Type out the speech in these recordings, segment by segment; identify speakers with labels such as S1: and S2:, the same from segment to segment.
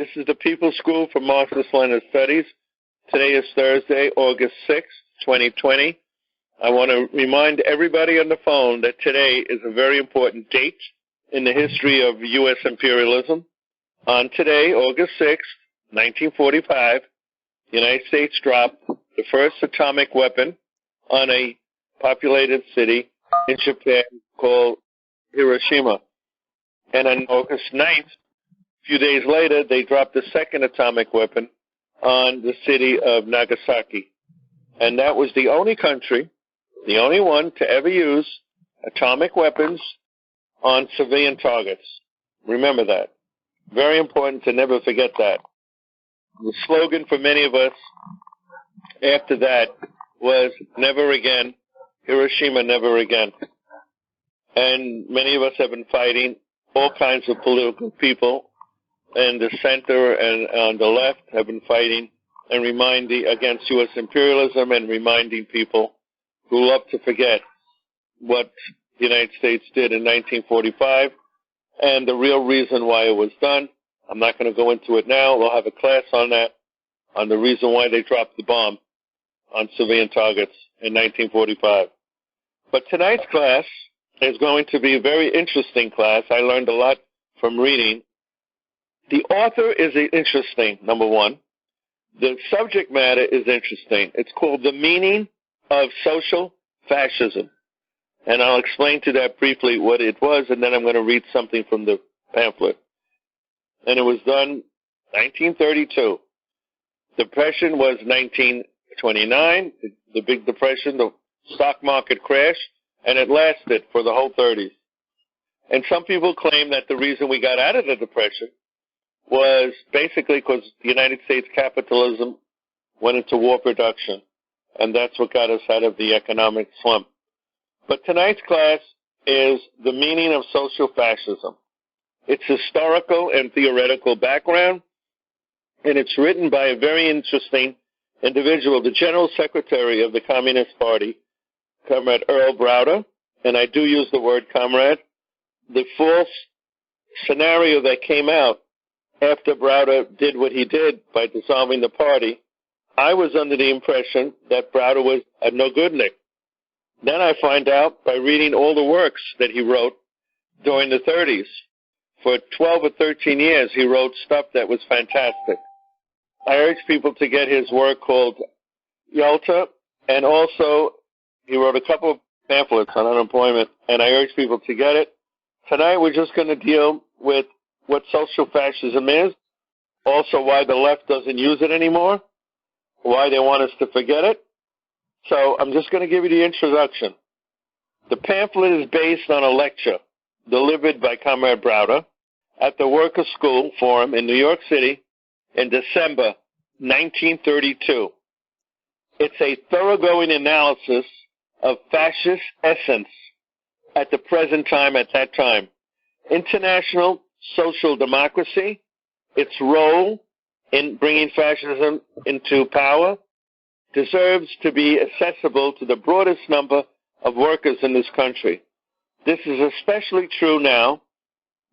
S1: This is the People's School for Marxist-Leninist Studies. Today is Thursday, August 6, 2020. I want to remind everybody on the phone that today is a very important date in the history of U.S. imperialism. On today, August 6, 1945, the United States dropped the first atomic weapon on a populated city in Japan called Hiroshima. And on August 9th, a few days later, they dropped the second atomic weapon on the city of Nagasaki. And that was the only country, the only one to ever use atomic weapons on civilian targets. Remember that. Very important to never forget that. The slogan for many of us after that was never again, Hiroshima never again. And many of us have been fighting, all kinds of political people in the center and on the left have been fighting and reminding against U.S. imperialism and reminding people who love to forget what the United States did in 1945 and the real reason why it was done. I'm not going to go into it now. We'll have a class on that, on the reason why they dropped the bomb on civilian targets in 1945. But tonight's class is going to be a very interesting class. I learned a lot from reading. The author is interesting, number one. The subject matter is interesting. It's called The Meaning of Social Fascism. And I'll explain to that briefly what it was, and then I'm going to read something from the pamphlet. And it was done 1932. Depression was 1929, the Big Depression, the stock market crash, and it lasted for the whole 30s. And some people claim that the reason we got out of the Depression was basically because the United States capitalism went into war production, and that's what got us out of the economic slump. But tonight's class is The Meaning of Social Fascism. It's historical and theoretical background, and it's written by a very interesting individual, the General Secretary of the Communist Party, Comrade Earl Browder, and I do use the word comrade. The false scenario that came out after Browder did what he did by dissolving the party, I was under the impression that Browder was a no-goodnik. Then I find out by reading all the works that he wrote during the 30s. For 12 or 13 years, he wrote stuff that was fantastic. I urge people to get his work called Yalta, and also he wrote a couple of pamphlets on unemployment, and I urge people to get it. Tonight we're just going to deal with what social fascism is, also why the left doesn't use it anymore, why they want us to forget it. So I'm just going to give you the introduction. The pamphlet is based on a lecture delivered by Comrade Browder at the Workers' School Forum in New York City in December 1932. It's a thoroughgoing analysis of fascist essence at the present time, at that time. International social democracy, its role in bringing fascism into power, deserves to be accessible to the broadest number of workers in this country. This is especially true now,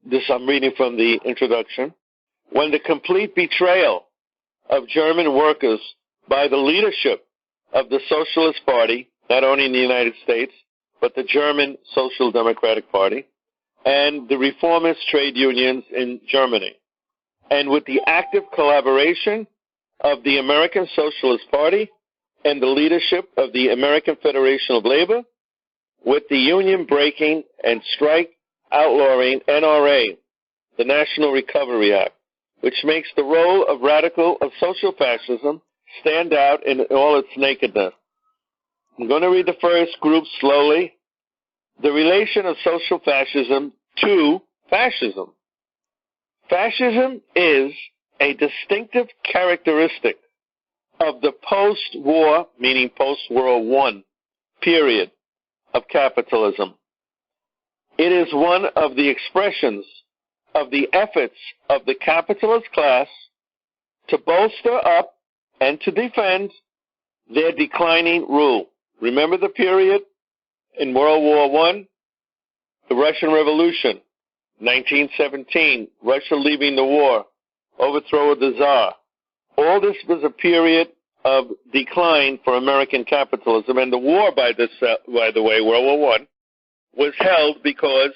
S1: this I'm reading from the introduction, when the complete betrayal of German workers by the leadership of the Socialist Party, not only in the United States, but the German Social Democratic Party, and the reformist trade unions in Germany. And with the active collaboration of the American Socialist Party and the leadership of the American Federation of Labor, with the union breaking and strike outlawing NRA, the National Recovery Act, which makes the role of social fascism stand out in all its nakedness. I'm going to read the first group slowly. The relation of social fascism to fascism. Fascism is a distinctive characteristic of the post-war, meaning post-World I, period of capitalism. It is one of the expressions of the efforts of the capitalist class to bolster up and to defend their declining rule. Remember the period in World War I? The Russian Revolution, 1917, Russia leaving the war, overthrow of the Tsar. All this was a period of decline for American capitalism, and the war, by the way, World War I, was held because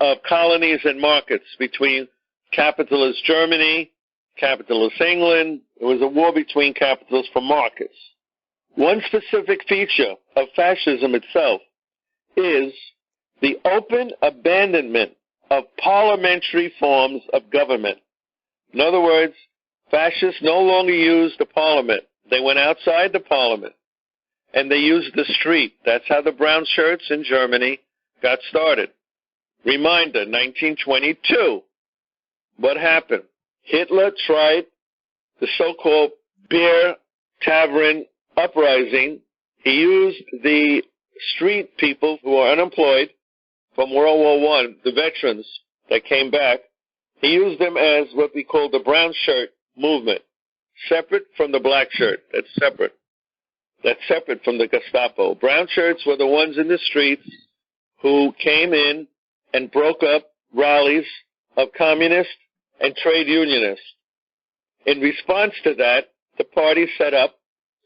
S1: of colonies and markets between capitalist Germany, capitalist England. It was a war between capitalists for markets. One specific feature of fascism itself is the open abandonment of parliamentary forms of government. In other words, fascists no longer used the parliament. They went outside the parliament, and they used the street. That's how the brown shirts in Germany got started. Reminder, 1922. What happened? Hitler tried the so-called beer tavern uprising. He used the street people who were unemployed from World War I, the veterans that came back. He used them as what we call the brown shirt movement, separate from the black shirt. That's separate. That's separate from the Gestapo. Brown shirts were the ones in the streets who came in and broke up rallies of communists and trade unionists. In response to that, the party set up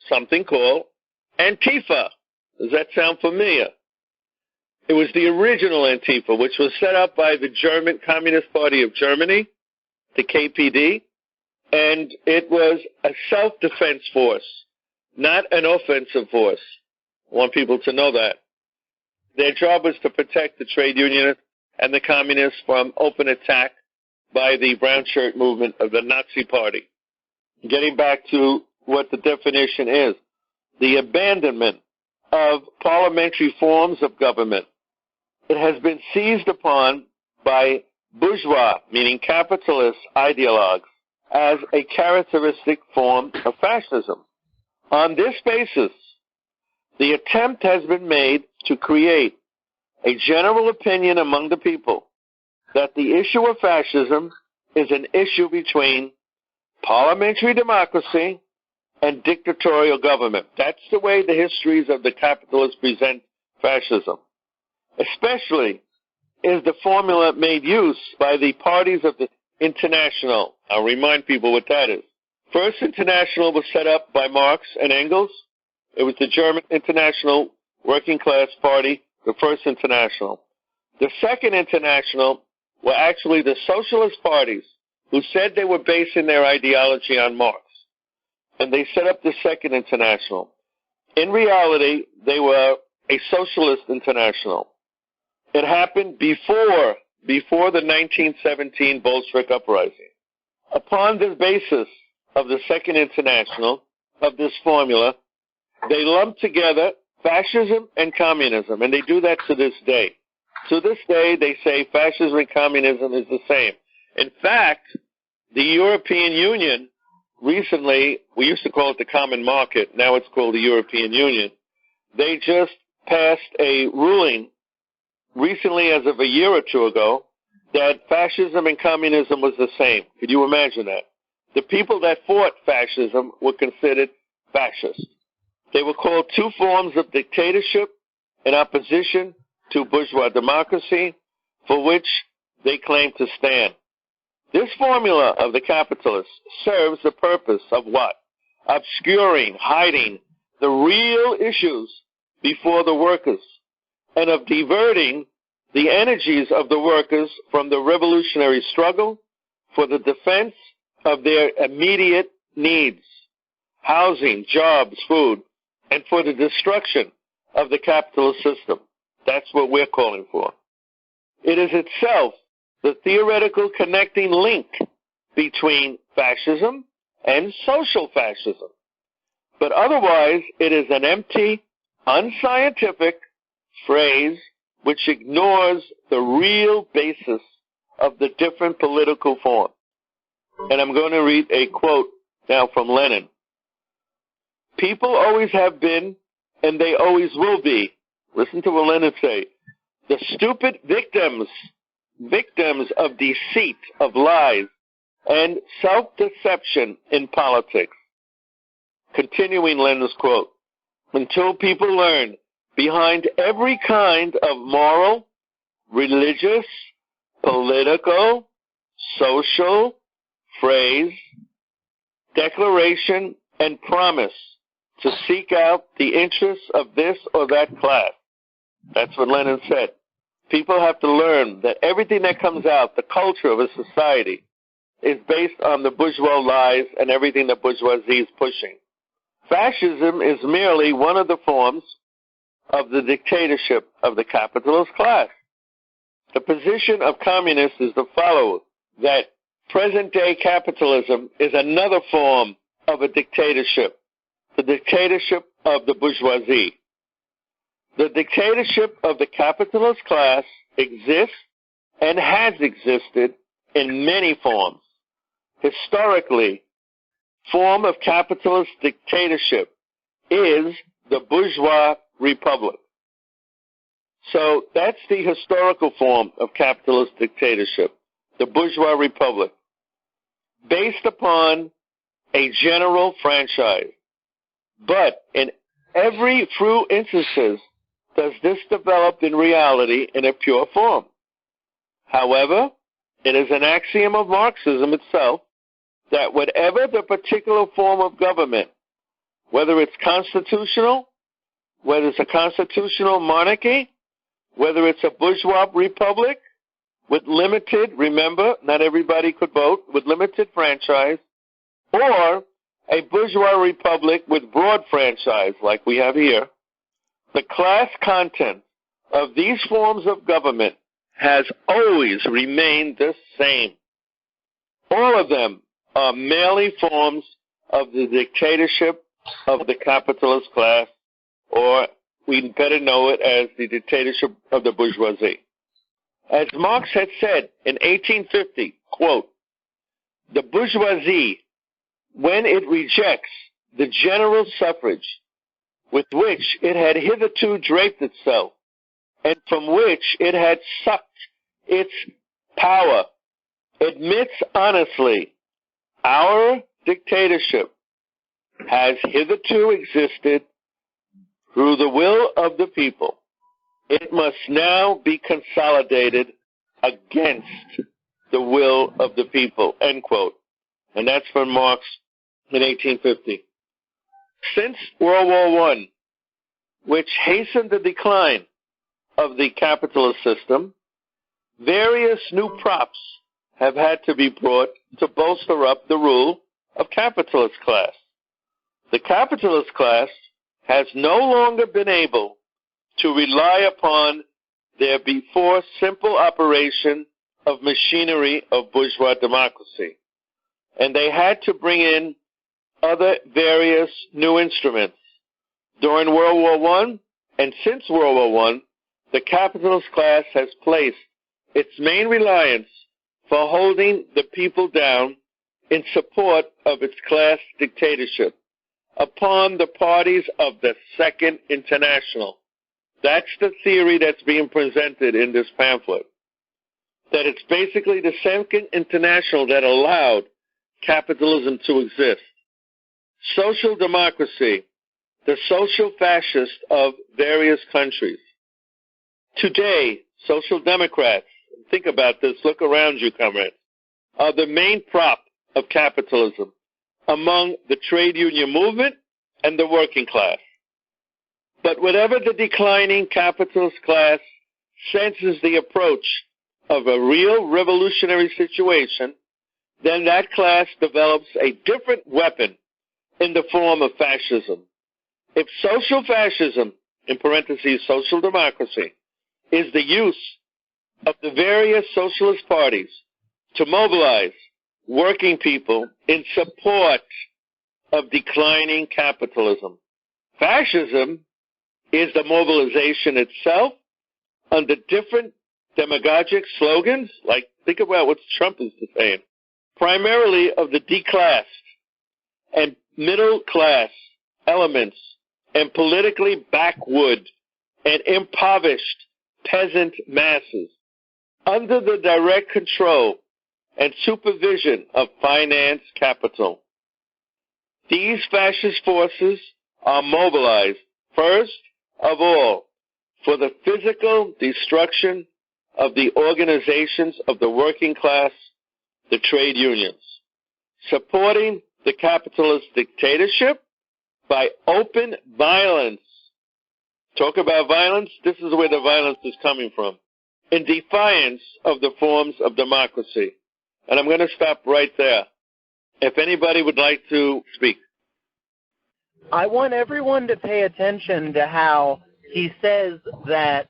S1: something called Antifa. Does that sound familiar? It was the original Antifa, which was set up by the German Communist Party of Germany, the KPD, and it was a self-defense force, not an offensive force. I want people to know that. Their job was to protect the trade unionists and the communists from open attack by the brown shirt movement of the Nazi Party. Getting back to what the definition is, the abandonment of parliamentary forms of government. It has been seized upon by bourgeois, meaning capitalist ideologues, as a characteristic form of fascism. On this basis, the attempt has been made to create a general opinion among the people that the issue of fascism is an issue between parliamentary democracy and dictatorial government. That's the way the histories of the capitalists present fascism. Especially is the formula made use by the parties of the International. I'll remind people what that is. First International was set up by Marx and Engels. It was the German International Working Class Party, the First International. The Second International were actually the socialist parties who said they were basing their ideology on Marx. And they set up the Second International. In reality, they were a socialist international. It happened before the 1917 Bolshevik uprising. Upon the basis of the Second International, of this formula, they lumped together fascism and communism, and they do that to this day. To this day, they say fascism and communism is the same. In fact, the European Union recently, we used to call it the Common Market, now it's called the European Union. They just passed a ruling recently, as of a year or two ago, that fascism and communism was the same. Could you imagine that? The people that fought fascism were considered fascist. They were called two forms of dictatorship in opposition to bourgeois democracy, for which they claim to stand. This formula of the capitalists serves the purpose of what? Obscuring, hiding the real issues before the workers, and of diverting the energies of the workers from the revolutionary struggle for the defense of their immediate needs, housing, jobs, food, and for the destruction of the capitalist system. That's what we're calling for. It is itself the theoretical connecting link between fascism and social fascism. But otherwise, it is an empty, unscientific phrase which ignores the real basis of the different political forms. And I'm going to read a quote now from Lenin. People always have been, and they always will be. Listen to what Lenin say. The stupid victims of deceit, of lies, and self-deception in politics. Continuing Lenin's quote, until people learn behind every kind of moral, religious, political, social, phrase, declaration, and promise to seek out the interests of this or that class. That's what Lenin said. People have to learn that everything that comes out, the culture of a society, is based on the bourgeois lies and everything the bourgeoisie is pushing. Fascism is merely one of the forms of the dictatorship of the capitalist class. The position of communists is the following, that present-day capitalism is another form of a dictatorship, the dictatorship of the bourgeoisie. The dictatorship of the capitalist class exists and has existed in many forms. Historically, form of capitalist dictatorship is the bourgeois republic. So that's the historical form of capitalist dictatorship, the bourgeois republic, based upon a general franchise. But in every few instances does this develop in reality in a pure form. However, it is an axiom of Marxism itself that whatever the particular form of government, whether it's constitutional, whether it's a constitutional monarchy, whether it's a bourgeois republic with limited, remember, not everybody could vote, with limited franchise, or a bourgeois republic with broad franchise like we have here, the class content of these forms of government has always remained the same. All of them are merely forms of the dictatorship of the capitalist class, or we better know it as the dictatorship of the bourgeoisie. As Marx had said in 1850, quote, the bourgeoisie, when it rejects the general suffrage with which it had hitherto draped itself, and from which it had sucked its power, admits honestly, our dictatorship has hitherto existed through the will of the people. It must now be consolidated against the will of the people, end quote. And that's from Marx in 1850. Since World War I, which hastened the decline of the capitalist system, various new props have had to be brought to bolster up the rule of capitalist class. The capitalist class has no longer been able to rely upon their before simple operation of machinery of bourgeois democracy, and they had to bring in other various new instruments. During World War I and since World War I, the capitalist class has placed its main reliance for holding the people down in support of its class dictatorship upon the parties of the Second International. That's the theory that's being presented in this pamphlet, that it's basically the Second International that allowed capitalism to exist. Social democracy, the social fascists of various countries. Today, social democrats, think about this, look around you, comrades, are the main prop of capitalism among the trade union movement and the working class. But whatever the declining capitalist class senses the approach of a real revolutionary situation, then that class develops a different weapon in the form of fascism. If social fascism, in parentheses, social democracy, is the use of the various socialist parties to mobilize working people in support of declining capitalism, fascism is the mobilization itself under different demagogic slogans, like think about what Trump is saying, primarily of the declassed and middle class elements and politically backward and impoverished peasant masses under the direct control and supervision of finance capital. These fascist forces are mobilized, first of all, for the physical destruction of the organizations of the working class, the trade unions. supporting the capitalist dictatorship by open violence. Talk about violence. This is where the violence is coming from. In defiance of the forms of democracy. And I'm going to stop right there. If anybody would like to speak.
S2: I want everyone to pay attention to how he says that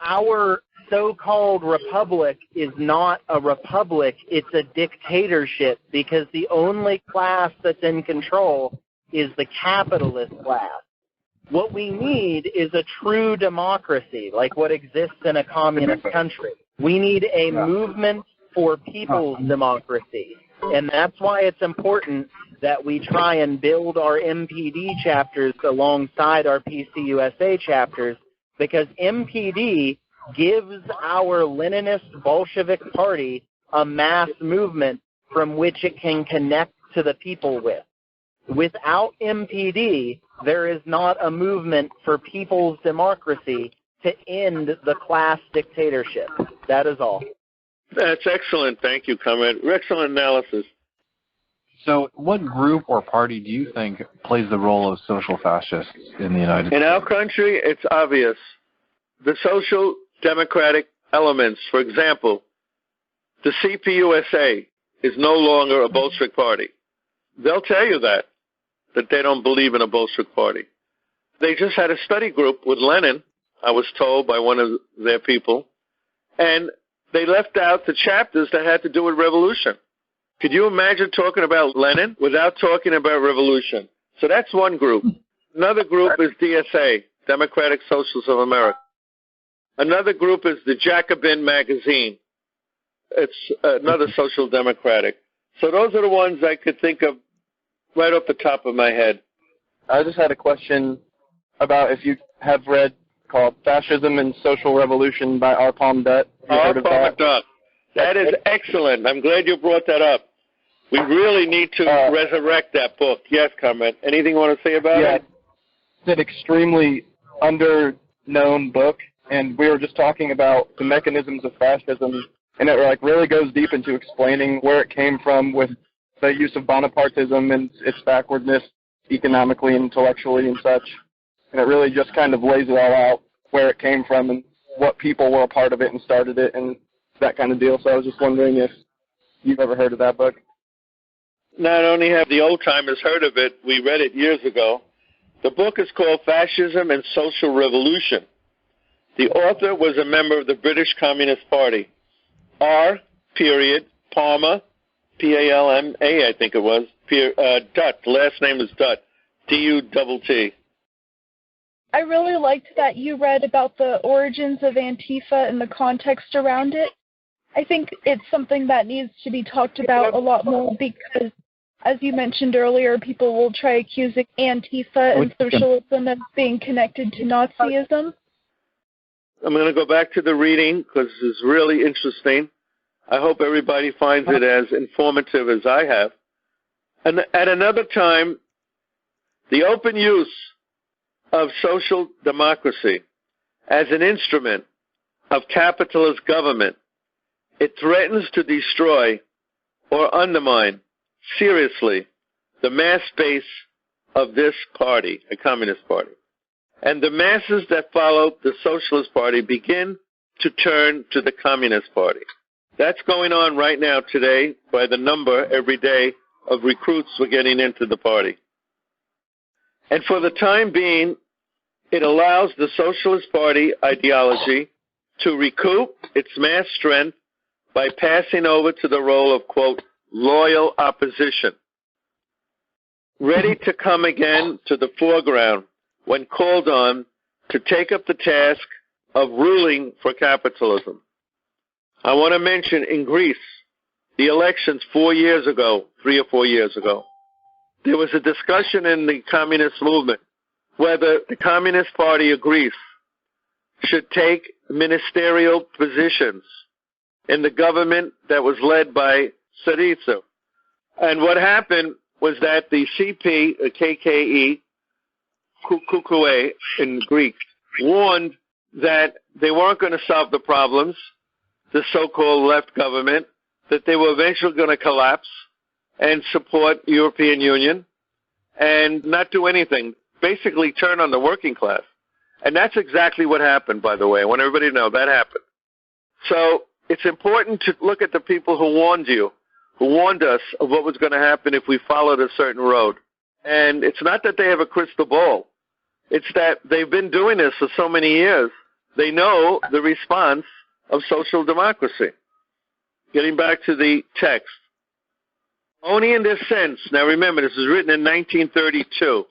S2: our so-called republic is not a republic, it's a dictatorship, because the only class that's in control is the capitalist class. What we need is a true democracy, like what exists in a communist country. We need a movement for people's democracy. And that's why it's important that we try and build our MPD chapters alongside our PCUSA chapters, because MPD gives our Leninist Bolshevik party a mass movement from which it can connect to the people with. Without MPD, there is not a movement for people's democracy to end the class dictatorship. That is all.
S1: That's excellent. Thank you, comrade. Excellent analysis.
S3: So what group or party do you think plays the role of social fascists in the United States?
S1: In our country, it's obvious. The social democratic elements, for example, the CPUSA is no longer a Bolshevik party. They'll tell you that they don't believe in a Bolshevik party. They just had a study group with Lenin, I was told by one of their people, and they left out the chapters that had to do with revolution. Could you imagine talking about Lenin without talking about revolution? So that's one group. Another group is DSA, Democratic Socialists of America. Another group is the Jacobin magazine. It's another social democratic. So those are the ones I could think of right off the top of my head.
S4: I just had a question about if you have read called Fascism and Social Revolution by R. Palme Dutt.
S1: R. Palme Dutt. That is excellent. I'm glad you brought that up. We really need to resurrect that book. Yes, comrade. Anything you want to say about it?
S4: It's an extremely under-known book, and we were just talking about the mechanisms of fascism, and it really goes deep into explaining where it came from with the use of Bonapartism and its backwardness economically and intellectually and such. And it really just kind of lays it all out, where it came from and what people were a part of it and started it and that kind of deal. So I was just wondering if you've ever heard of that book.
S1: Not only have the old-timers heard of it, we read it years ago. The book is called Fascism and Social Revolution. The author was a member of the British Communist Party. R. Palme, P-A-L-M-A, I think it was, Dutt. The last name is Dutt, D-U-T-T.
S5: I really liked that you read about the origins of Antifa and the context around it. I think it's something that needs to be talked about a lot more because, as you mentioned earlier, people will try accusing Antifa and socialism of being connected to Nazism.
S1: I'm going to go back to the reading because it's really interesting. I hope everybody finds it as informative as I have. And at another time, the open use of social democracy as an instrument of capitalist government, it threatens to destroy or undermine seriously the mass base of this party, a communist party. And the masses that follow the Socialist Party begin to turn to the Communist Party. That's going on right now today by the number every day of recruits we're getting into the party. And for the time being, it allows the Socialist Party ideology to recoup its mass strength by passing over to the role of, quote, loyal opposition, ready to come again to the foreground when called on to take up the task of ruling for capitalism. I want to mention in Greece, the elections 4 years ago, 3 or 4 years ago, there was a discussion in the communist movement whether the Communist Party of Greece should take ministerial positions in the government that was led by Syriza. And what happened was that the CP, KKE, Kukue in Greek, warned that they weren't going to solve the problems, the so-called left government, that they were eventually going to collapse, and support European Union and not do anything, basically turn on the working class. And that's exactly what happened, by the way. I want everybody to know that happened. So it's important to look at the people who warned you, who warned us of what was going to happen if we followed a certain road. And it's not that they have a crystal ball. It's that they've been doing this for so many years. They know the response of social democracy. Getting back to the text. Only in this sense, now remember, this was written in 1932.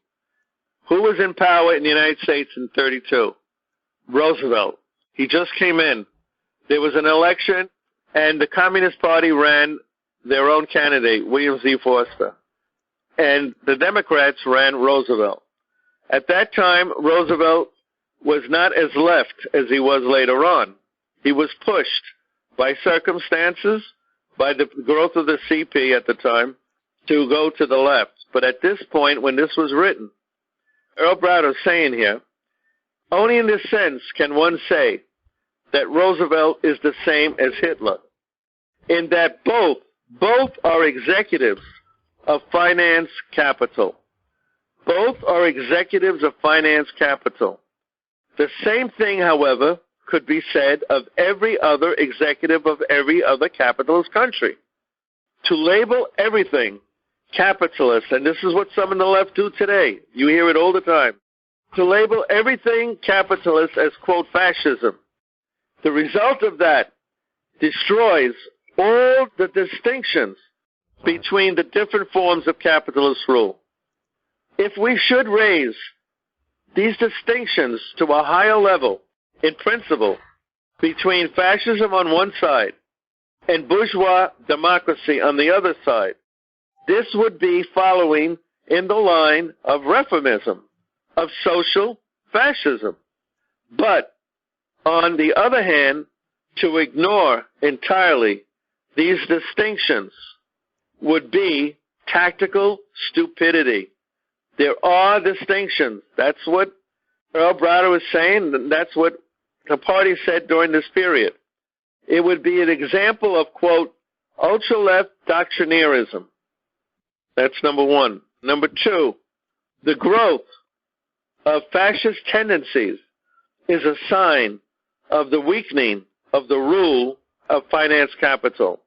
S1: Who was in power in the United States in 32? Roosevelt. He just came in. There was an election, and the Communist Party ran their own candidate, William Z. Forster. And the Democrats ran Roosevelt. At that time, Roosevelt was not as left as he was later on. He was pushed by circumstances, by the growth of the CP at the time, to go to the left. But at this point, when this was written, Earl Browder is saying here, only in this sense can one say that Roosevelt is the same as Hitler, in that both are executives of finance capital. Both are executives of finance capital. The same thing, however, could be said of every other executive of every other capitalist country. To label everything capitalist, and this is what some on the left do today. You hear it all the time. To label everything capitalist as, quote, fascism. The result of that destroys all the distinctions between the different forms of capitalist rule. If we should raise these distinctions to a higher level in principle between fascism on one side and bourgeois democracy on the other side, this would be following in the line of reformism, of social fascism. But on the other hand, to ignore entirely these distinctions would be tactical stupidity. There are distinctions. That's what Earl Browder was saying, and that's what the party said during this period. It would be an example of, quote, ultra-left doctrineerism. That's number one. Number two, the growth of fascist tendencies is a sign of the weakening of the rule of finance capital.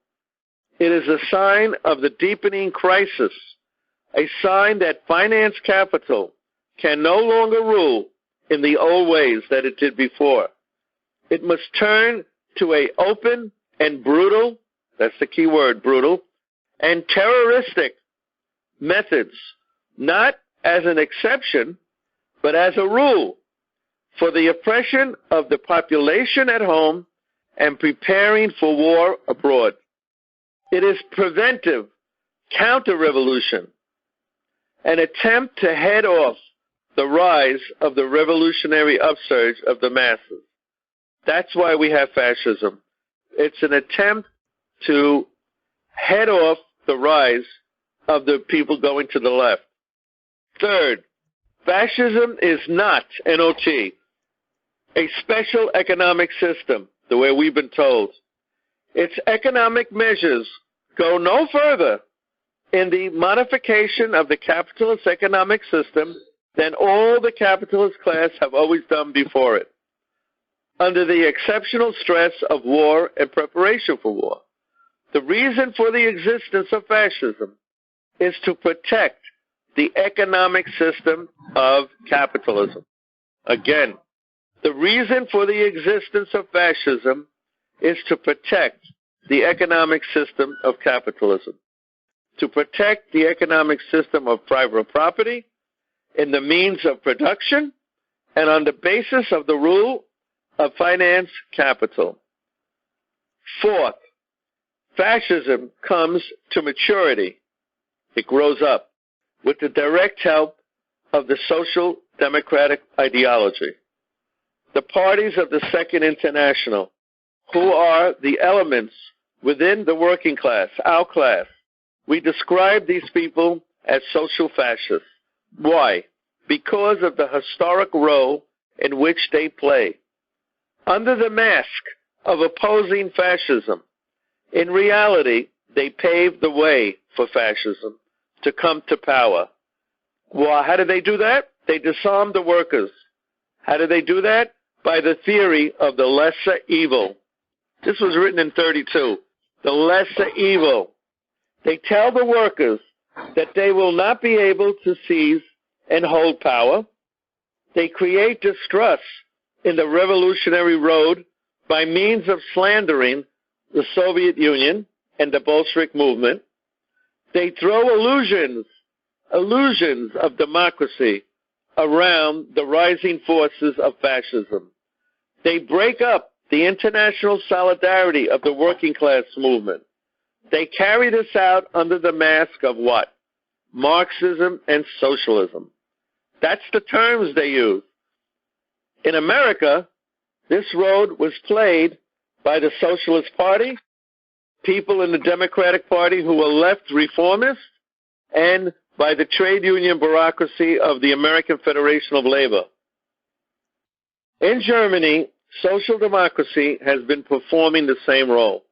S1: It is a sign of the deepening crisis, a sign that finance capital can no longer rule in the old ways that it did before. It must turn to an open and brutal, that's the key word, brutal, and terroristic methods, not as an exception, but as a rule for the oppression of the population at home and preparing for war abroad. It is preventive counter-revolution, an attempt to head off the rise of the revolutionary upsurge of the masses. That's why we have fascism. It's an attempt to head off the rise of the people going to the left. Third, fascism is not, NOT, a special economic system, the way we've been told. Its economic measures go no further in the modification of the capitalist economic system than all the capitalist class have always done before it, under the exceptional stress of war and preparation for war. The reason for the existence of fascism is to protect the economic system of capitalism. Again, the reason for the existence of fascism is to protect the economic system of capitalism, to protect the economic system of private property in the means of production and on the basis of the rule of finance capital. Fourth, fascism comes to maturity. It grows up with the direct help of the social democratic ideology. The parties of the Second International, who are the elements within the working class, our class, we describe these people as social fascists. Why? Because of the historic role in which they play. Under the mask of opposing fascism, in reality, they paved the way for fascism to come to power. Well, how did they do that? They disarmed the workers. How did they do that? By the theory of the lesser evil. This was written in 1932. The lesser evil. They tell the workers that they will not be able to seize and hold power. They create distrust in the revolutionary road by means of slandering the Soviet Union and the Bolshevik movement. They throw illusions of democracy around the rising forces of fascism. They break up the international solidarity of the working class movement. They carry this out under the mask of what? Marxism and socialism. That's the terms they use. In America, this road was played by the Socialist Party, people in the Democratic Party who were left reformists, and by the trade union bureaucracy of the American Federation of Labor. In Germany, social democracy has been performing the same role.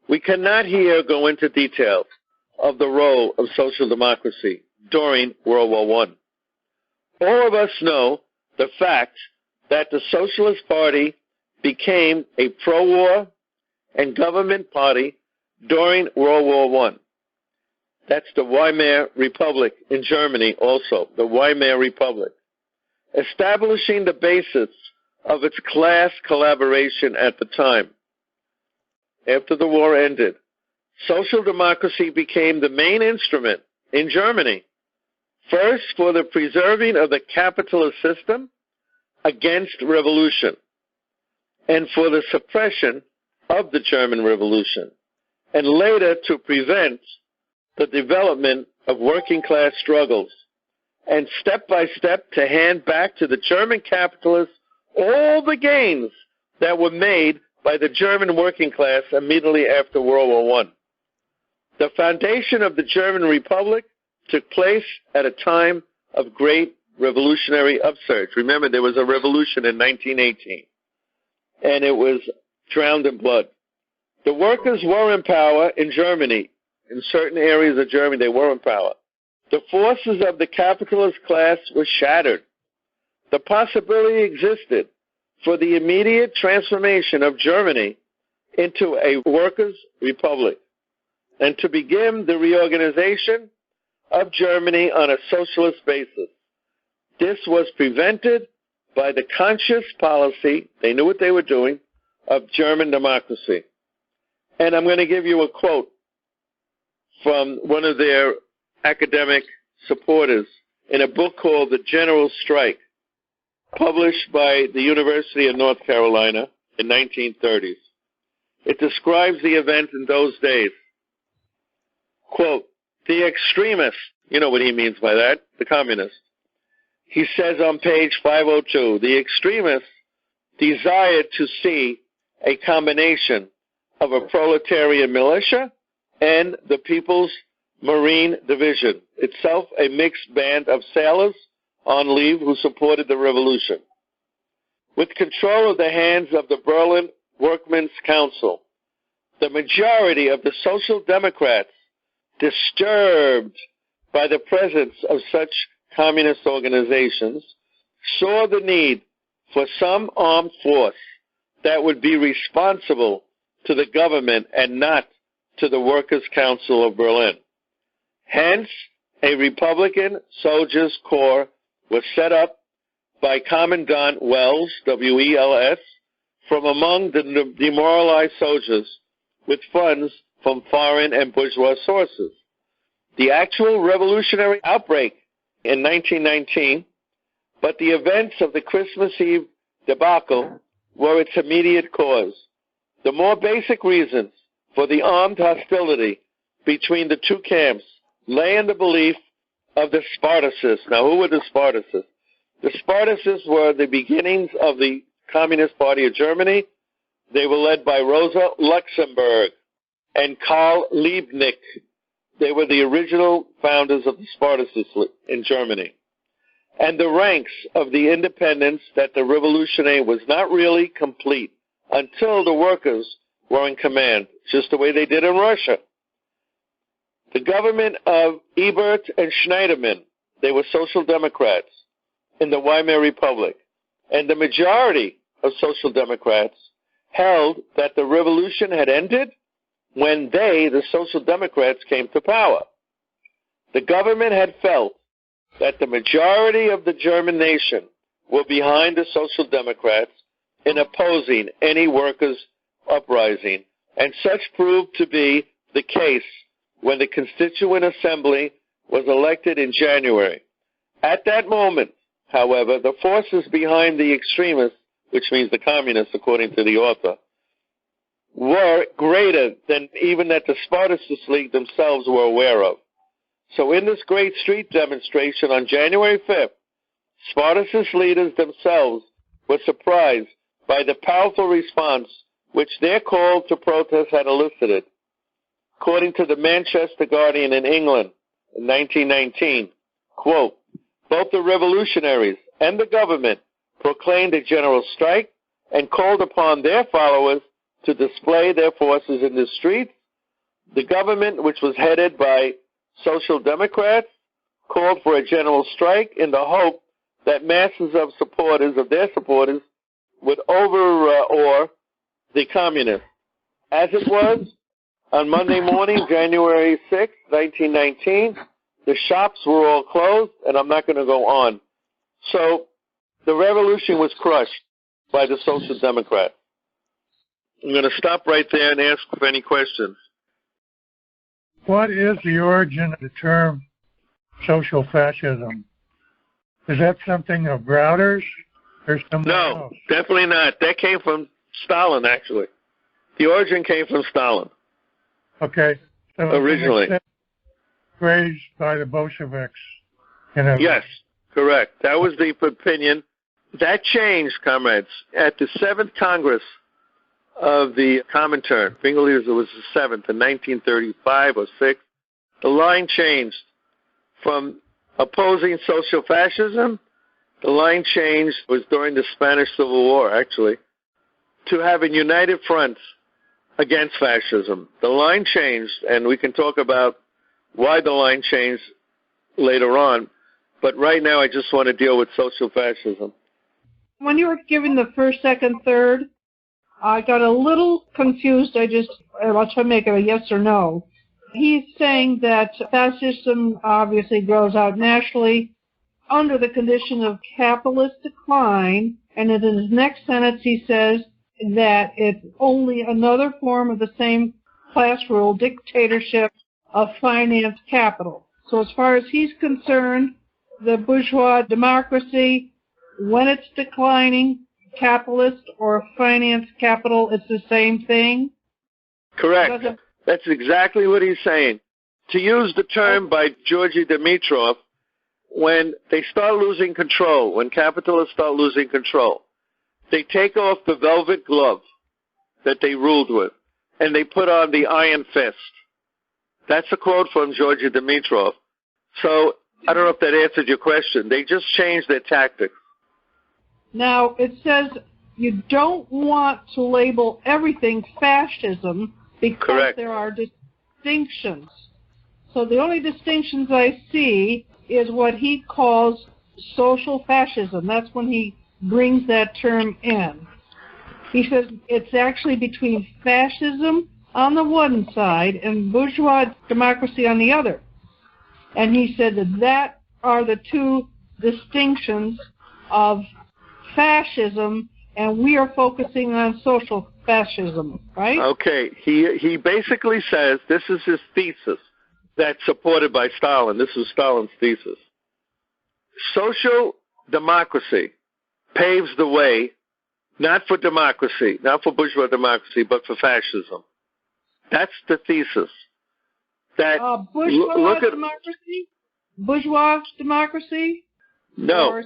S1: We cannot here go into details of the role of social democracy during World War I. All of us know the fact that the Socialist Party became a pro-war and government party during World War I. That's the Weimar Republic in Germany also, the Weimar Republic, establishing the basis of its class collaboration at the time. After the war ended, social democracy became the main instrument in Germany, first for the preserving of the capitalist system against revolution, and for the suppression of the German Revolution, and later to prevent the development of working class struggles, and step by step to hand back to the German capitalists all the gains that were made by the German working class immediately after World War I. The foundation of the German Republic took place at a time of great revolutionary upsurge. Remember, there was a revolution in 1918, and it was drowned in blood. The workers were in power in Germany. In certain areas of Germany, they were in power. The forces of the capitalist class were shattered. The possibility existed for the immediate transformation of Germany into a workers' republic and to begin the reorganization of Germany on a socialist basis. This was prevented by the conscious policy, they knew what they were doing, of German democracy. And I'm going to give you a quote from one of their academic supporters in a book called The General Strike, published by the University of North Carolina in 1930s. It describes the event in those days. Quote, the extremists, you know what he means by that, the communists. He says on page 502, the extremists desired to see a combination of a proletarian militia and the People's Marine Division, itself a mixed band of sailors on leave who supported the revolution. With control of the hands of the Berlin Workmen's Council, the majority of the Social Democrats, disturbed by the presence of such communist organizations, saw the need for some armed force that would be responsible to the government and not to the Workers' Council of Berlin. Hence, a Republican Soldiers' Corps was set up by Commandant Wells, W-E-L-S, from among the demoralized soldiers with funds from foreign and bourgeois sources. The actual revolutionary outbreak in 1919, but the events of the Christmas Eve debacle were its immediate cause. The more basic reasons for the armed hostility between the two camps lay in the belief of the Spartacists. Now, who were the Spartacists? The Spartacists were the beginnings of the Communist Party of Germany. They were led by Rosa Luxemburg and Karl Liebknecht. They were the original founders of the Spartacists in Germany. And the ranks of the independents that the revolutionary was not really complete until the workers were in command, just the way they did in Russia. The government of Ebert and Schneiderman, they were Social Democrats in the Weimar Republic, and the majority of Social Democrats held that the revolution had ended when they, the Social Democrats, came to power. The government had felt that the majority of the German nation were behind the Social Democrats in opposing any workers' uprising, and such proved to be the case when the Constituent Assembly was elected in January. At that moment, however, the forces behind the extremists, which means the communists according to the author, were greater than even that the Spartacist League themselves were aware of. So in this great street demonstration on January 5th, Spartacist leaders themselves were surprised by the powerful response which their call to protest had elicited. According to the Manchester Guardian in England in 1919, quote, both the revolutionaries and the government proclaimed a general strike and called upon their followers to display their forces in the streets. The government, which was headed by Social Democrats, called for a general strike in the hope that masses of their supporters, would overawe the communists. As it was, on Monday morning, January 6, 1919, the shops were all closed, and I'm not going to go on. So the revolution was crushed by the Social Democrats. I'm going to stop right there and ask for any questions.
S6: What is the origin of the term social fascism? Is that something of Browder's or something else?
S1: No, definitely not. That came from Stalin, actually. The origin came from Stalin.
S6: Okay. So
S1: originally.
S6: Raised by the Bolsheviks.
S1: Yes, correct. That was the opinion. That changed, comrades. At the 7th Congress of the Comintern, I believe it was the 7th in 1935 or 6, the line changed from opposing social fascism. The line changed was during the Spanish Civil War, actually, to having united fronts against fascism. The line changed, and we can talk about why the line changed later on. But right now I just want to deal with social fascism.
S7: When you were giving the first, second, third, I got a little confused. I'll try to make it a yes or no. He's saying that fascism obviously grows out nationally under the condition of capitalist decline, and in his next sentence he says that it's only another form of the same class rule, dictatorship of finance capital. So as far as he's concerned, the bourgeois democracy, when it's declining, capitalist or finance capital, it's the same thing?
S1: Correct. That's exactly what he's saying. To use the term by Georgy Dimitrov, when they start losing control, when capitalists start losing control, they take off the velvet glove that they ruled with, and they put on the iron fist. That's a quote from Georgy Dimitrov. So I don't know if that answered your question. They just changed their tactics.
S7: Now, it says you don't want to label everything fascism because
S1: Correct.
S7: There are distinctions. So the only distinctions I see is what he calls social fascism. That's when he brings that term in. He says it's actually between fascism on the one side and bourgeois democracy on the other. And he said that are the two distinctions of fascism, and we are focusing on social fascism, right?
S1: Okay. He basically says, this is his thesis that's supported by Stalin. This is Stalin's thesis. Social democracy paves the way, not for democracy, not for bourgeois democracy, but for fascism. That's the thesis. That
S7: bourgeois democracy? Bourgeois democracy?
S1: No.
S7: Or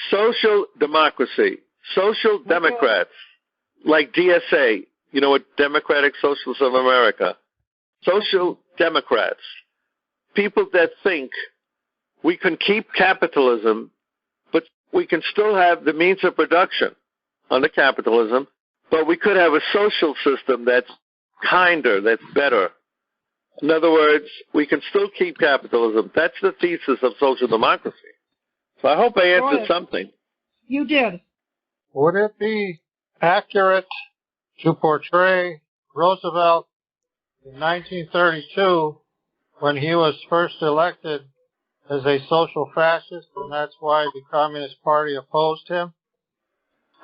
S1: social democracy. Social Democrats, like DSA, you know what, Democratic Socialists of America. Social Democrats. People that think we can keep capitalism, but we can still have the means of production under capitalism, but we could have a social system that's kinder, that's better. In other words, we can still keep capitalism. That's the thesis of social democracy. So I hope I answered something.
S7: You did.
S8: Would it be accurate to portray Roosevelt in 1932, when he was first elected, as a social fascist, and that's why the Communist Party opposed him?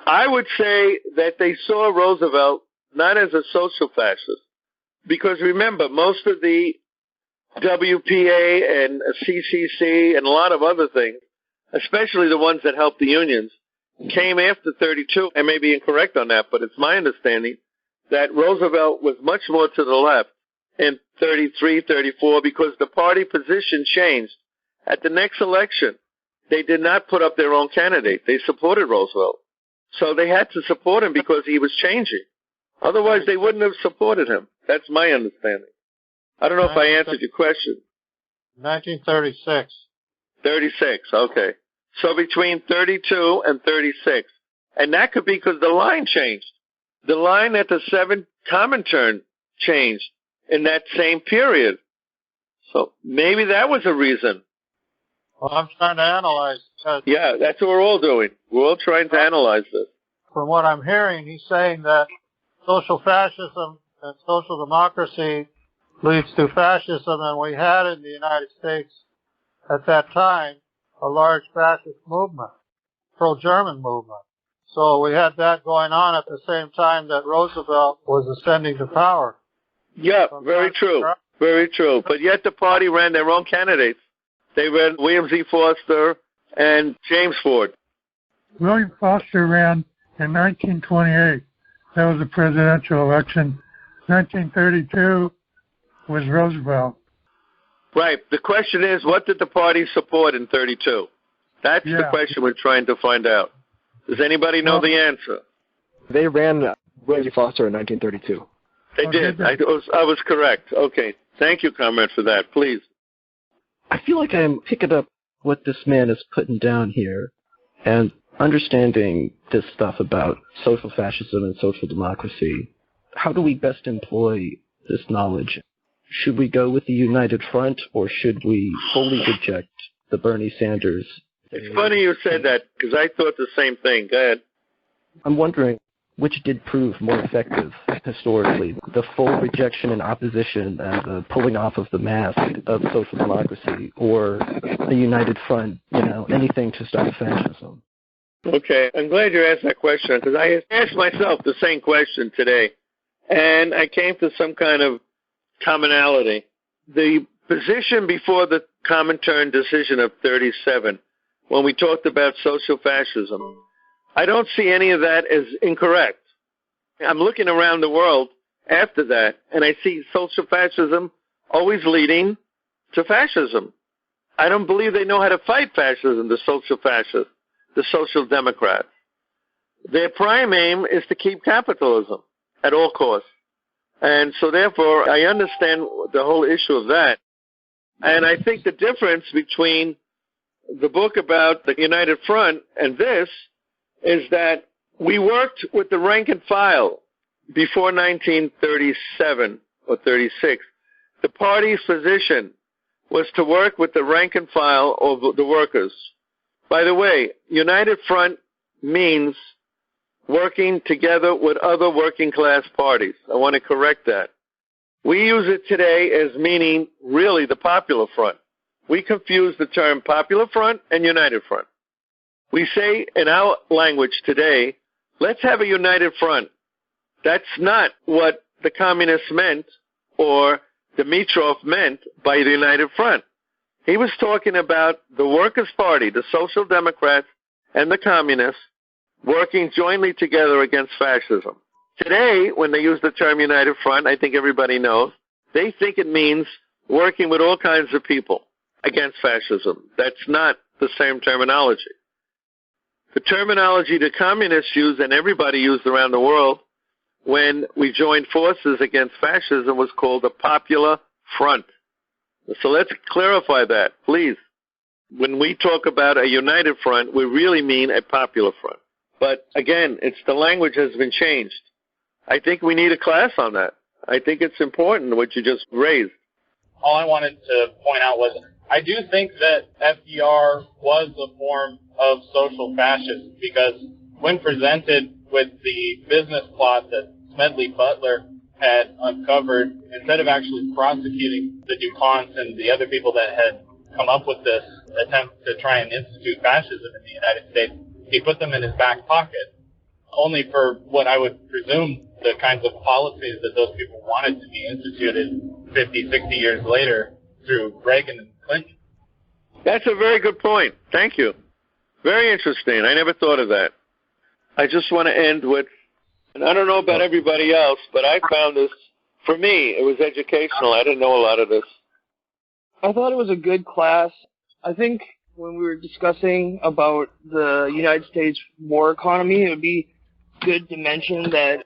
S1: I would say that they saw Roosevelt not as a social fascist, because remember, most of the WPA and CCC and a lot of other things, especially the ones that helped the unions, came after 32. I may be incorrect on that, but it's my understanding that Roosevelt was much more to the left in 33, 34, because the party position changed. At the next election, they did not put up their own candidate. They supported Roosevelt. So they had to support him because he was changing. Otherwise, they wouldn't have supported him. That's my understanding. I don't know if I answered your question.
S8: 1936.
S1: 36, okay. So between 32 and 36. And that could be because the line changed. The line at the 7th Comintern changed in that same period. So maybe that was a reason.
S8: Well, I'm trying to analyze.
S1: Yeah, that's what we're all doing. We're all trying to analyze this.
S8: From what I'm hearing, he's saying that social fascism and social democracy leads to fascism, and we had in the United States at that time a large fascist movement, pro-German movement. So we had that going on at the same time that Roosevelt was ascending to power.
S1: Yeah, very true. Very true. But yet the party ran their own candidates. They ran William Z. Foster and James Ford.
S6: William Foster ran in 1928. That was the presidential election. 1932 was Roosevelt.
S1: Right. The question is, what did the party support in 32? That's the question we're trying to find out. Does anybody know the answer?
S9: They ran William Foster in 1932.
S1: They did. I was correct. Okay. Thank you, comrade, for that. Please.
S10: I feel like I'm picking up what this man is putting down here and understanding this stuff about social fascism and social democracy. How do we best employ this knowledge? Should we go with the United Front, or should we wholly reject the Bernie Sanders?
S1: It's funny you said that, because I thought the same thing. Go ahead.
S10: I'm wondering which did prove more effective historically, the full rejection and opposition and the pulling off of the mask of social democracy, or the United Front, anything to stop fascism.
S1: Okay, I'm glad you asked that question, because I asked myself the same question today, and I came to some kind of commonality. The position before the Comintern decision of 37, when we talked about social fascism, I don't see any of that as incorrect. I'm looking around the world after that, and I see social fascism always leading to fascism. I don't believe they know how to fight fascism, the social fascists, the social democrats. Their prime aim is to keep capitalism at all costs. And so therefore, I understand the whole issue of that. And I think the difference between the book about the United Front and this is that we worked with the rank and file before 1937 or 36. The party's position was to work with the rank and file of the workers. By the way, United Front means working together with other working class parties. I want to correct that. We use it today as meaning really the Popular Front. We confuse the term Popular Front and United Front. We say in our language today, let's have a united front. That's not what the communists meant or Dimitrov meant by the United Front. He was talking about the Workers' Party, the Social Democrats, and the Communists working jointly together against fascism. Today, when they use the term United Front, I think everybody knows, they think it means working with all kinds of people against fascism. That's not the same terminology. The terminology the communists used and everybody used around the world when we joined forces against fascism was called the Popular Front. So let's clarify that, please. When we talk about a united front, we really mean a popular front. But again, the language has been changed. I think we need a class on that. I think it's important what you just raised.
S11: all I wanted to point out was I do think that FDR was a form of social fascism, because when presented with the business plot that Smedley Butler had uncovered, instead of actually prosecuting the DuPonts and the other people that had come up with this attempt to try and institute fascism in the United States, he put them in his back pocket, only for what I would presume the kinds of policies that those people wanted to be instituted 50, 60 years later through Reagan and Clinton.
S1: That's a very good point. Thank you. Very interesting. I never thought of that. I just want to end with, and I don't know about everybody else, but I found this, for me, it was educational. I didn't know a lot of this.
S12: I thought it was a good class. I think when we were discussing about the United States war economy, it would be good to mention that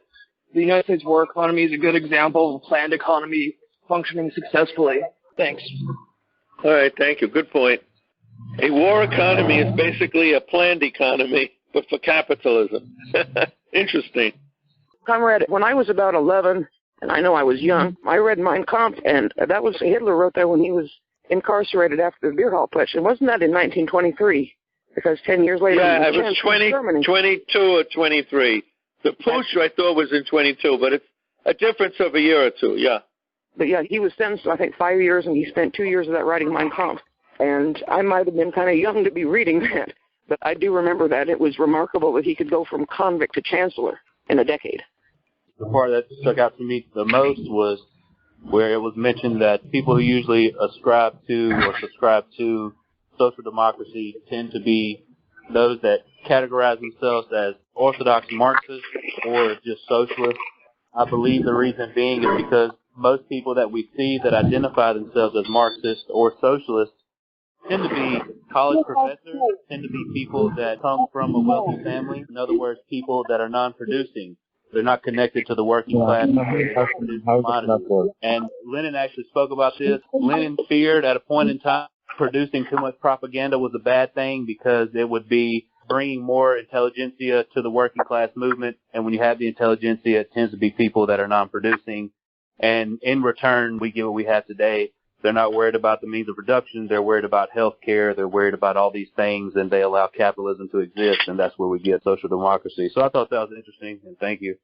S12: the United States war economy is a good example of a planned economy functioning successfully. Thanks.
S1: All right, thank you. Good point. A war economy is basically a planned economy, but for capitalism. Interesting.
S13: Comrade, when I was about 11, and I know I was young, I read Mein Kampf, and that was, Hitler wrote that when he was incarcerated after the beer hall putsch. And wasn't that in 1923? Because 10 years later,
S1: yeah, it was 22 or 23. The putsch, I thought, was in 22, but it's a difference of a year or two, yeah.
S13: But yeah, he was sentenced to, I think, 5 years, and he spent 2 years of that writing Mein Kampf. And I might have been kind of young to be reading that, but I do remember that. It was remarkable that he could go from convict to chancellor in a decade.
S14: The part that stuck out to me the most was where it was mentioned that people who usually ascribe to or subscribe to social democracy tend to be those that categorize themselves as Orthodox Marxists or just socialists. I believe the reason being is because most people that we see that identify themselves as Marxists or socialists tend to be college professors, tend to be people that come from a wealthy family. In other words, people that are non-producing. They're not connected to the working class. And Lenin actually spoke about this. Lenin feared at a point in time producing too much propaganda was a bad thing because it would be bringing more intelligentsia to the working class movement. And when you have the intelligentsia, it tends to be people that are non-producing. And in return, we get what we have today. They're not worried about the means of production. They're worried about health care. They're worried about all these things, and they allow capitalism to exist, and that's where we get social democracy. So I thought that was interesting, and thank you.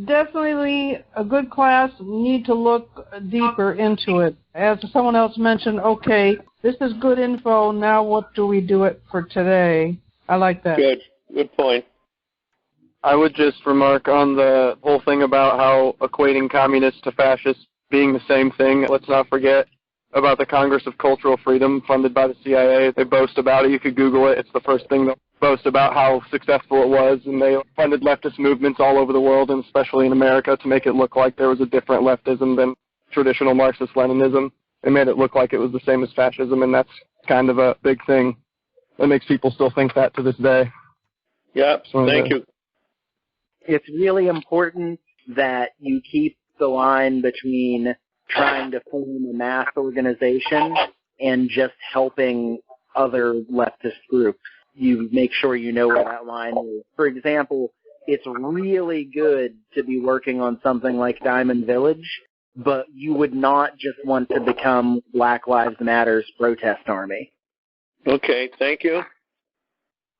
S7: Definitely a good class. We need to look deeper into it. As someone else mentioned, okay, this is good info. Now what do we do it for today? I like that.
S1: Good point.
S4: I would just remark on the whole thing about how equating communists to fascists being the same thing. Let's not forget about the Congress of Cultural Freedom funded by the CIA. They boast about it. You could Google it. It's the first thing that boast about how successful it was, and they funded leftist movements all over the world, and especially in America, to make it look like there was a different leftism than traditional Marxist-Leninism. They made it look like it was the same as fascism, and that's kind of a big thing that makes people still think that to this day.
S1: Yeah, thank you.
S2: It's really important that you keep the line between trying to form a mass organization and just helping other leftist groups. You make sure you know where that line is. For example, it's really good to be working on something like Diamond Village, but you would not just want to become Black Lives Matter's protest army.
S1: Okay, thank you.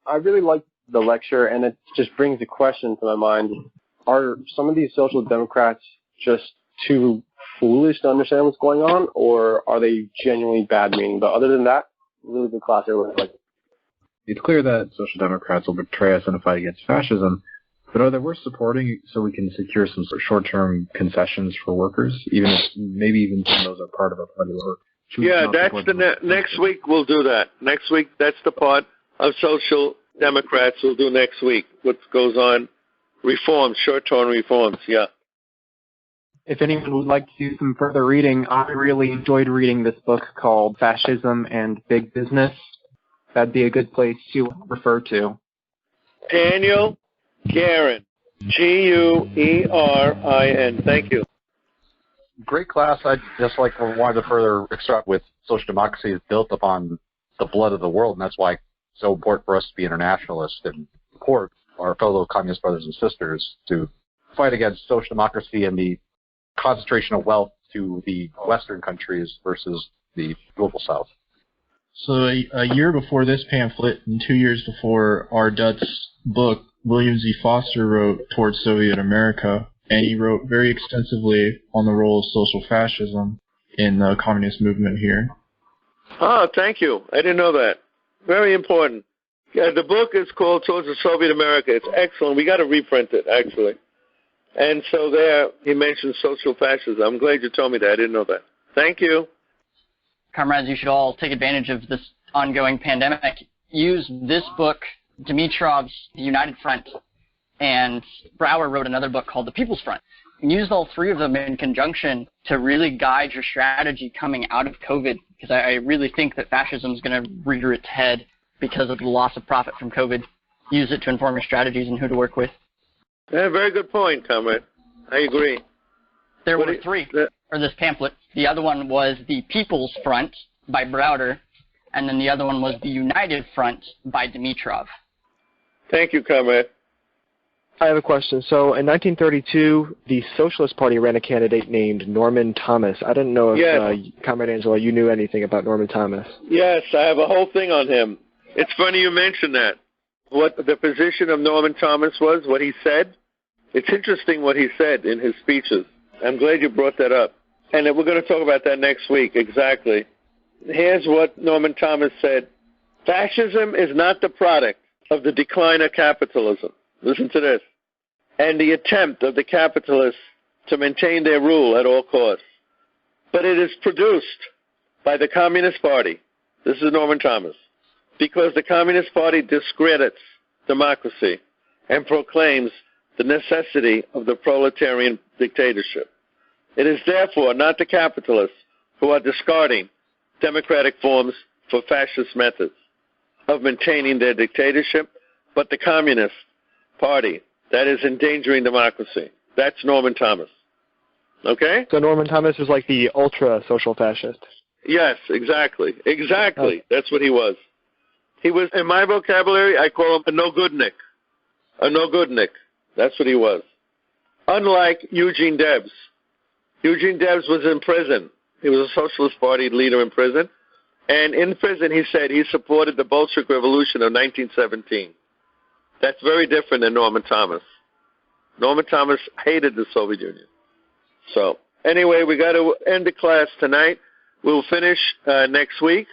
S9: I really liked the lecture, and it just brings a question to my mind. Are some of these social democrats just too foolish to understand what's going on, or are they genuinely bad meaning? But other than that, really good class. Everyone liked it.
S3: It's clear that social democrats will betray us in a fight against fascism, but are they worth supporting so we can secure some sort of short-term concessions for workers, even if maybe even some of those are part of our party work?
S1: Yeah, that's the next week we'll do that. Next week, that's the part of social democrats we'll do next week. What goes on, reforms, short-term reforms, yeah.
S15: If anyone would like to do some further reading, I really enjoyed reading this book called Fascism and Big Business. That'd be a good place to refer to.
S1: Daniel Guerin, Guerin. Thank you.
S16: Great class. I just wanted to further extract with social democracy is built upon the blood of the world, and that's why it's so important for us to be internationalists and support our fellow communist brothers and sisters to fight against social democracy and the concentration of wealth to the Western countries versus the global South.
S17: So a year before this pamphlet and 2 years before R. Dutt's book, William Z. Foster wrote Towards Soviet America, and he wrote very extensively on the role of social fascism in the communist movement here.
S1: Oh, thank you. I didn't know that. Very important. Yeah, the book is called Towards the Soviet America. It's excellent. We got to reprint it, actually. And so there, he mentioned social fascism. I'm glad you told me that. I didn't know that. Thank you.
S18: Comrades, you should all take advantage of this ongoing pandemic. Use this book, Dimitrov's The United Front, and Browder wrote another book called The People's Front. And use all three of them in conjunction to really guide your strategy coming out of COVID, because I really think that fascism is going to rear its head because of the loss of profit from COVID. Use it to inform your strategies and who to work with.
S1: Yeah, very good point, comrade. I agree.
S18: There were three for this pamphlet. The other one was The People's Front by Browder, and then the other one was The United Front by Dimitrov.
S1: Thank you, comrade.
S19: I have a question. So in 1932, the Socialist Party ran a candidate named Norman Thomas. I didn't know if, Comrade Angela, you knew anything about Norman Thomas.
S1: Yes, I have a whole thing on him. It's funny you mentioned that. What the position of Norman Thomas was, what he said. It's interesting what he said in his speeches. I'm glad you brought that up. And we're going to talk about that next week, exactly. Here's what Norman Thomas said. Fascism is not the product of the decline of capitalism. Listen to this. And the attempt of the capitalists to maintain their rule at all costs. But it is produced by the Communist Party. This is Norman Thomas. Because the Communist Party discredits democracy and proclaims the necessity of the proletarian dictatorship. It is therefore not the capitalists who are discarding democratic forms for fascist methods of maintaining their dictatorship, but the Communist Party that is endangering democracy. That's Norman Thomas. Okay?
S19: So Norman Thomas was like the ultra-social fascist.
S1: Yes, exactly. Exactly. That's what he was. He was, in my vocabulary, I call him a no-goodnik. A no-goodnik. That's what he was. Unlike Eugene Debs. Eugene Debs was in prison. He was a Socialist Party leader in prison. And in prison, he said he supported the Bolshevik Revolution of 1917. That's very different than Norman Thomas. Norman Thomas hated the Soviet Union. So, anyway, we got to end the class tonight. We'll finish next week.